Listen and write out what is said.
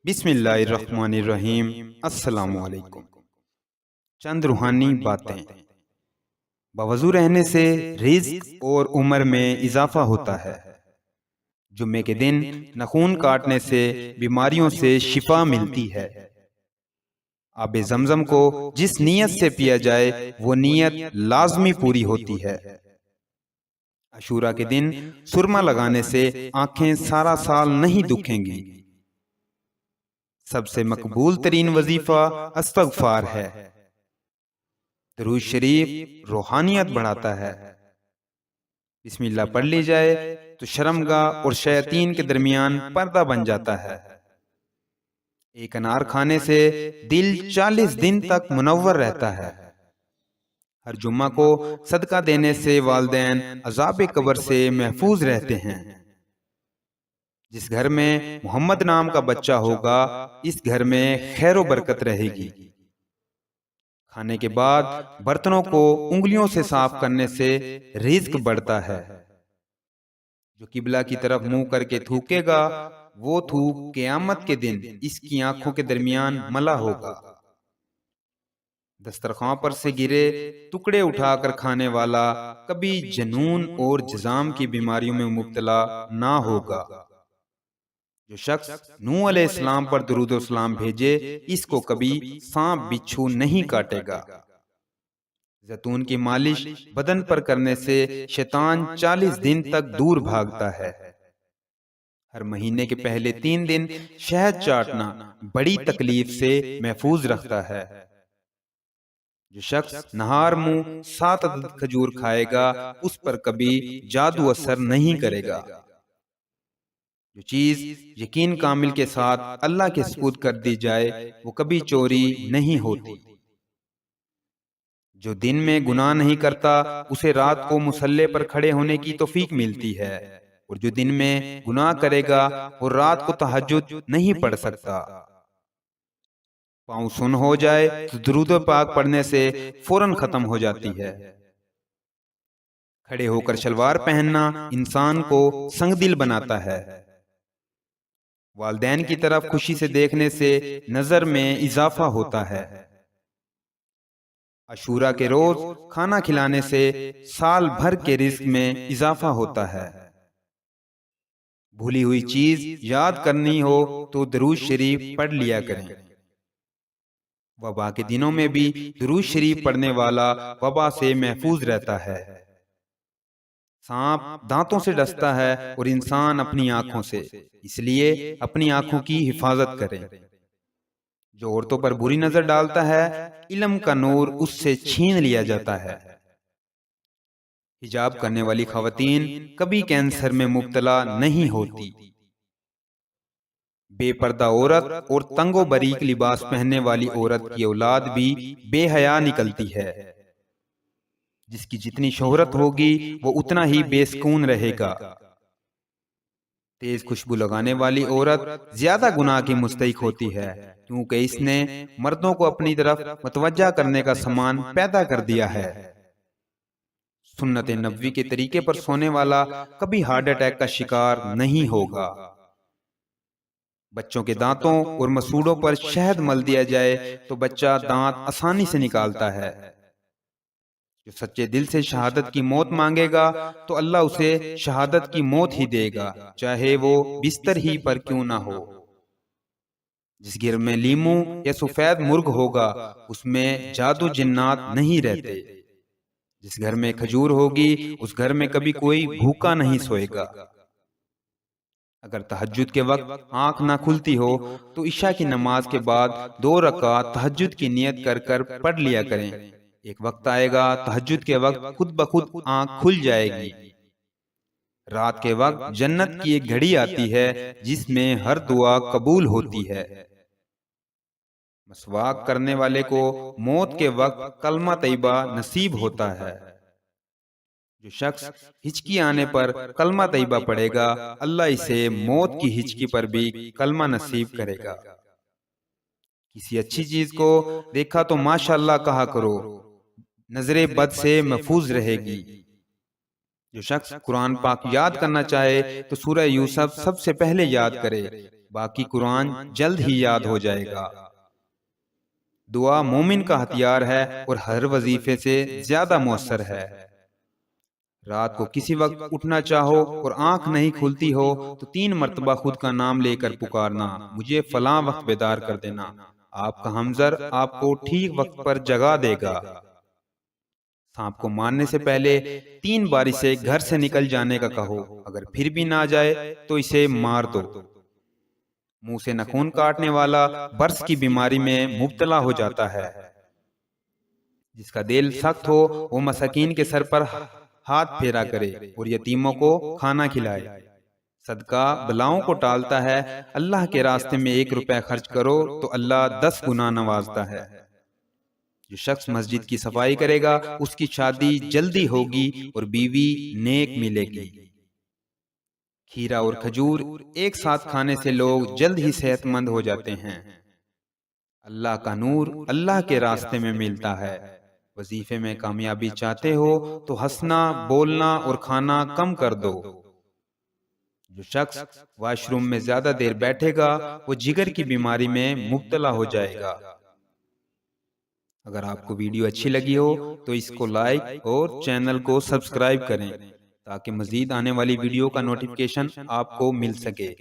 بسم اللہ الرحمن الرحیم۔ السلام علیکم۔ چند روحانی باتیں۔ بوضو رہنے سے رزق اور عمر میں اضافہ ہوتا ہے۔ جمعے کے دن ناخن کاٹنے سے بیماریوں سے شفا ملتی ہے۔ آب زمزم کو جس نیت سے پیا جائے وہ نیت لازمی پوری ہوتی ہے۔ عاشورہ کے دن سرما لگانے سے آنکھیں سارا سال نہیں دکھیں گی۔ سب سے مقبول ترین وظیفہ استغفار ہے۔ درود شریف روحانیت بڑھاتا ہے۔ بسم اللہ پڑھ لی جائے تو شرمگاہ اور شیاطین کے درمیان پردہ بن جاتا ہے۔ ایک انار کھانے سے دل 40 دن تک منور رہتا ہے۔ ہر جمعہ کو صدقہ دینے سے والدین عذاب قبر سے محفوظ رہتے ہیں۔ جس گھر میں محمد نام کا بچہ ہوگا اس گھر میں خیر و برکت رہے گی۔ کھانے کے بعد برتنوں کو انگلیوں سے صاف کرنے سے رزق بڑھتا ہے۔ جو قبلہ کی طرف منہ کر کے تھوکے گا وہ تھوک قیامت کے دن اس کی آنکھوں کے درمیان ملا ہوگا۔ دسترخوان پر سے گرے ٹکڑے اٹھا کر کھانے والا کبھی جنون اور جذام کی بیماریوں میں مبتلا نہ ہوگا۔ جو شخص نوح علیہ السلام پر درود و سلام بھیجے اس کو کبھی سانپ بچھو نہیں کاٹے گا۔ زیتون کی مالش بدن پر کرنے سے شیطان 40 دن تک دور بھاگتا ہے۔ ہر مہینے کے پہلے 3 دن شہد چاٹنا بڑی تکلیف سے محفوظ رکھتا ہے۔ جو شخص نہار منہ 7 عدد کھجور کھائے گا اس پر کبھی جادو اثر نہیں کرے گا۔ جو چیز یقین کامل کے ساتھ اللہ کے سپرد کر دی جائے وہ کبھی چوری نہیں ہوتی۔ جو دن میں گناہ نہیں کرتا اسے رات کو مصلی پر کھڑے ہونے کی توفیق ملتی ہے، اور جو دن میں گناہ کرے گا وہ رات کو تہجد نہیں پڑھ سکتا۔ پاؤں سن ہو جائے تو درود پاک پڑھنے سے فوراً ختم ہو جاتی ہے۔ کھڑے ہو کر شلوار پہننا انسان کو سنگ دل بناتا ہے۔ والدین کی طرف خوشی سے دیکھنے سے نظر میں اضافہ ہوتا ہے۔ عاشورہ کے روز کھانا کھلانے سے سال بھر کے رزق میں اضافہ ہوتا ہے۔ بھولی ہوئی چیز یاد کرنی ہو تو درود شریف پڑھ لیا کریں۔ وبا کے دنوں میں بھی درود شریف پڑھنے والا وبا سے محفوظ رہتا ہے۔ سانپ دانتوں سے ڈستا ہے اور انسان اپنی آنکھوں سے، اس لیے اپنی آنکھوں کی حفاظت کریں۔ جو عورتوں پر بری نظر ڈالتا ہے علم کا نور اس سے چھین لیا جاتا ہے۔ حجاب کرنے والی خواتین کبھی کینسر میں مبتلا نہیں ہوتی۔ بے پردہ عورت اور تنگ و باریک لباس پہننے والی عورت کی اولاد بھی بے حیا نکلتی ہے۔ جس کی جتنی شہرت ہوگی وہ اتنا ہی بے سکون رہے گا۔ تیز خوشبو لگانے والی عورت زیادہ گناہ کی مستحق ہوتی ہے، کیونکہ اس نے مردوں کو اپنی طرف متوجہ کرنے کا سامان پیدا کر دیا ہے۔ سنت نبوی کے طریقے پر سونے والا کبھی ہارٹ اٹیک کا شکار نہیں ہوگا۔ بچوں کے دانتوں اور مسوڑوں پر شہد مل دیا جائے تو بچہ دانت آسانی سے نکالتا ہے۔ جو سچے دل سے شہادت کی موت مانگے گا تو اللہ اسے شہادت کی موت ہی دے گا، چاہے وہ بستر ہی پر کیوں نہ ہو۔ جس گھر میں لیمو یا سفید مرغ ہوگا اس میں جادو جنات نہیں رہتے۔ جس گھر میں کھجور ہوگی اس گھر میں کبھی کوئی بھوکا نہیں سوئے گا۔ اگر تہجد کے وقت آنکھ نہ کھلتی ہو تو عشاء کی نماز کے بعد 2 رکعت تہجد کی نیت کر کر پڑھ لیا کریں۔ ایک وقت آئے گا تہجد کے وقت خود بخود آنکھ کھل جائے گی۔ رات کے وقت جنت کی ایک گھڑی آتی ہے جس میں ہر دعا قبول ہوتی ہے۔ مسواک کرنے والے کو موت کے وقت کلمہ طیبہ نصیب ہوتا ہے۔ جو شخص ہچکی آنے پر کلمہ طیبہ پڑھے گا اللہ اسے موت کی ہچکی پر بھی کلمہ نصیب کرے گا۔ کسی اچھی چیز کو دیکھا تو ماشاءاللہ کہا کرو، نظر بد سے محفوظ رہے گی۔ جو شخص قرآن پاک یاد کرنا چاہے تو سورہ یوسف سب سے پہلے یاد کرے، باقی قرآن جلد ہی یاد ہو جائے گا۔ دعا مومن کا ہتھیار ہے اور ہر وظیفے سے زیادہ مؤثر ہے۔ رات کو کسی وقت اٹھنا چاہو اور آنکھ نہیں کھلتی ہو تو 3 مرتبہ خود کا نام لے کر پکارنا، مجھے فلاں وقت بیدار کر دینا۔ آپ کا ہمزر آپ کو ٹھیک وقت پر جگا دے گا۔ سانپ کو مارنے سے پہلے 3 بار اسے گھر سے نکل جانے کا کہو، اگر پھر بھی نہ جائے تو اسے مار دو۔ منہ سے ناخن کاٹنے والا برس کی بیماری میں مبتلا ہو جاتا ہے۔ جس کا دل سخت ہو وہ مساکین کے سر پر ہاتھ پھیرا کرے اور یتیموں کو کھانا کھلائے۔ صدقہ بلاؤں کو ٹالتا ہے، اللہ کے راستے میں 1 روپے خرچ کرو تو اللہ 10 گنا نوازتا ہے۔ جو شخص مسجد کی صفائی کرے گا اس کی شادی جلدی ہوگی اور بیوی نیک ملے گی۔ کھیرا اور کھجور ایک ساتھ کھانے سے لوگ جلد ہی صحت مند ہو جاتے ہیں۔ اللہ کا نور اللہ کے راستے میں ملتا ہے۔ وظیفے میں کامیابی چاہتے ہو تو ہنسنا، بولنا اور کھانا کم کر دو۔ جو شخص واش روم میں زیادہ دیر بیٹھے گا وہ جگر کی بیماری میں مبتلا ہو جائے گا۔ اگر آپ کو ویڈیو اچھی لگی ہو تو اس کو لائک اور چینل کو سبسکرائب کریں تاکہ مزید آنے والی ویڈیو کا نوٹیفیکیشن آپ کو مل سکے۔